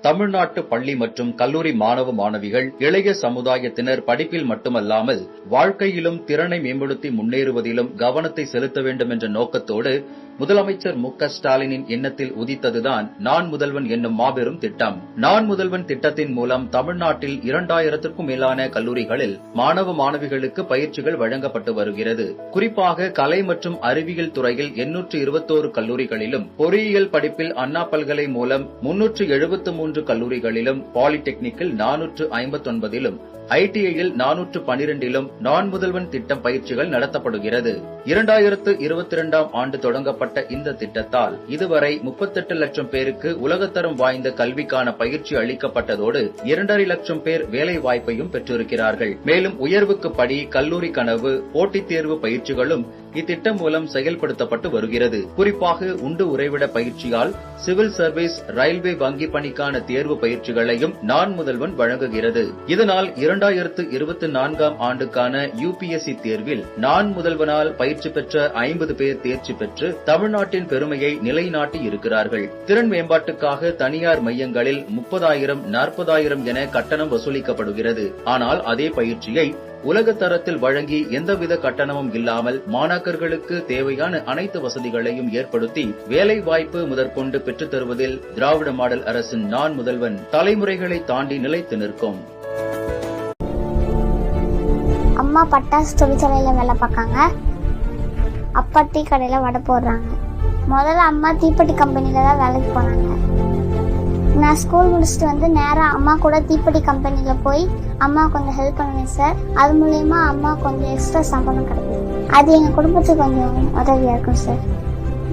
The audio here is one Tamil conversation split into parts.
தமிழ்நாட்டு பள்ளி மற்றும் கல்லூரி மாணவ மாணவிகள் இளைய சமுதாயத்தினர் படிப்பில் மட்டுமல்லாமல் வாழ்க்கையிலும் திறனை மேம்படுத்தி முன்னேறுவதிலும் கவனத்தை செலுத்த வேண்டும் என்ற நோக்கத்தோடு முதலமைச்சர் மு.க.ஸ்டாலினின் எண்ணத்தில் உதித்ததுதான் நான் முதல்வன் என்னும் மாபெரும் திட்டம். நான் முதல்வன் திட்டத்தின் மூலம் தமிழ்நாட்டில் 2000க்கும் மேலான கல்லூரிகளில் மாணவ மாணவிகளுக்கு பயிற்சிகள் வழங்கப்பட்டு வருகிறது. குறிப்பாக கலை மற்றும் அறிவியல் துறையில் 821 கல்லூரிகளிலும், பொறியியல் படிப்பில் அண்ணா பல்கலை மூலம் 373 கல்லூரிகளிலும், பாலிடெக்னிக்கில் 459லும், ஐடிஐயில் 412லும் நான் முதல்வன் திட்டம் பயிற்சிகள் நடத்தப்படுகிறது. 2022ஆம் ஆண்டு தொடங்கப்பட்ட இந்த திட்டத்தால் இதுவரை 38 லட்சம் பேருக்கு உலகத்தரம் வாய்ந்த கல்விக்கான பயிற்சி அளிக்கப்பட்டதோடு 2.5 லட்சம் பேர் வேலை வாய்ப்பையும் பெற்றிருக்கிறார்கள். மேலும் உயர்வுக்கு படி, கல்லூரி கனவு, போட்டித் தேர்வு பயிற்சிகளும் இத்திட்டம் மூலம் செயல்படுத்தப்பட்டு வருகிறது. குறிப்பாக உண்டு உறைவிட பயிற்சியால் சிவில் சர்வீஸ், ரயில்வே வங்கி பணிக்கான தேர்வு பயிற்சிகளையும் நான் முதல்வன் வழங்குகிறது. இதனால் 2024ஆம் ஆண்டுக்கான யுபிஎஸ்சி தேர்வில் நான் முதல்வனால் பயிற்சி பெற்ற 50 பேர் தேர்ச்சி பெற்று தமிழ்நாட்டின் பெருமையை நிலைநாட்டி இருக்கிறார்கள். திறன் மேம்பாட்டுக்காக தனியார் மையங்களில் 30,000, 40,000 என கட்டணம் வசூலிக்கப்படுகிறது. ஆனால் அதே பயிற்சியை உலக தரத்தில் வழங்கி எந்தவித கட்டணமும் இல்லாமல் மாணாக்கர்களுக்கு தேவையான அனைத்து வசதிகளையும் ஏற்படுத்தி வேலை வாய்ப்பு முதற்கொண்டு பெற்றுத் தருவதில் திராவிட மாடல் அரசின் நான் முதல்வன் தலைமுறைகளை தாண்டி நிலைத்து நிற்கும். அம்மா பட்டாசு தொழிற்சாலையில வேலை பார்க்காங்க, அப்பா டீ கடையில வடை போடுறாங்க. முதல்ல அம்மா தீப்பெட்டி கம்பெனில தான் வேலைக்கு போனாங்க. நான் ஸ்கூல் முடிச்சுட்டு வந்து நேரா அம்மா கூட தீப்பெட்டி கம்பெனில போய் அம்மா கொஞ்சம் ஹெல்ப் பண்ணுவேன் சார். அது மூலயமா அம்மா கொஞ்சம் எக்ஸ்ட்ரா சம்பளம் கிடைக்கும். அது எங்க குடும்பத்துக்கு கொஞ்சம் உதவியா இருக்கும் சார்.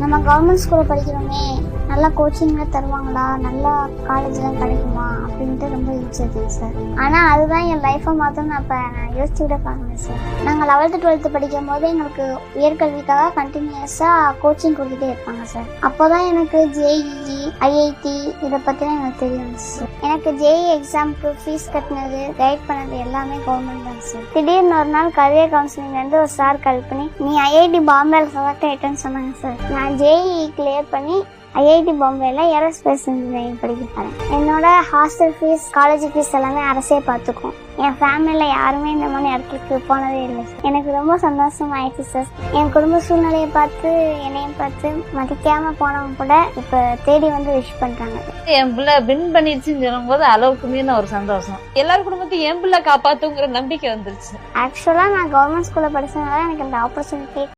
நம்ம கவர்மெண்ட் ஸ்கூல்ல படிக்கிறோமே, நல்லா கோச்சிங்லாம் தருவாங்களா, நல்லா காலேஜ்லாம் கிடைக்குமா அப்படின்ட்டு ரொம்ப யோசிச்சிருக்கு சார். ஆனால் அதுதான் என் லைஃப்பை மாற்றணும் நான் யோசிச்சு விட பார்க்கணும் சார். நாங்கள் 11th 12th படிக்கும் போது எங்களுக்கு உயர்கல்விக்காக கண்டினியூஸாக கோச்சிங் கொடுத்துட்டே இருப்பாங்க சார். அப்போ தான் எனக்கு ஜேஇஇ, ஐஐடி இதை பற்றிலாம் எனக்கு தெரியும் சார். எனக்கு ஜேஇ எக்ஸாமுக்கு ஃபீஸ் கட்டினது, கைட் பண்ணது எல்லாமே கவர்மெண்ட் தான் சார். திடீர்னு ஒரு நாள் கரியர் கவுன்சிலிங்லேருந்து ஒரு சார் கால் பண்ணி நீ ஐஐடி பாம்பேல செலக்ட் ஆகிட்டேன்னு சொன்னாங்க சார். நான் ஜேஇஇ கிளியர் பண்ணி ஐஐடி பாம்பேல ஏரோஸ்பேஸ் இன்ஜினியரிங் படிக்க போறேன். என்னோட ஹாஸ்டல் ஃபீஸ், காலேஜ் ஃபீஸ் எல்லாமே அரசே பார்த்துக்கும். என் ஃபேமிலியில யாருமே இந்த மாதிரி இடத்துக்கு போனதே இல்லை. எனக்கு ரொம்ப சந்தோஷம் ஆயிடுச்சு சார். என் குடும்ப சூழ்நிலையை பார்த்து என்னையும் பார்த்து மதிக்காம போனவங்க கூட இப்ப தேடி வந்து விஷ் பண்றாங்க. என் பிள்ளை வின் பண்ணிடுச்சுன்னு சொல்லும் போது அளவுக்கு மீறின ஒரு சந்தோஷம். எல்லாரும் குடும்பத்தையும் என் பிள்ளை காப்பாத்துங்கிற நம்பிக்கை வந்துருச்சு. ஆக்சுவலா நான் கவர்மெண்ட் ஸ்கூல்ல படிச்சதுனால எனக்கு இந்த ஆப்பர்ச்சுனிட்டி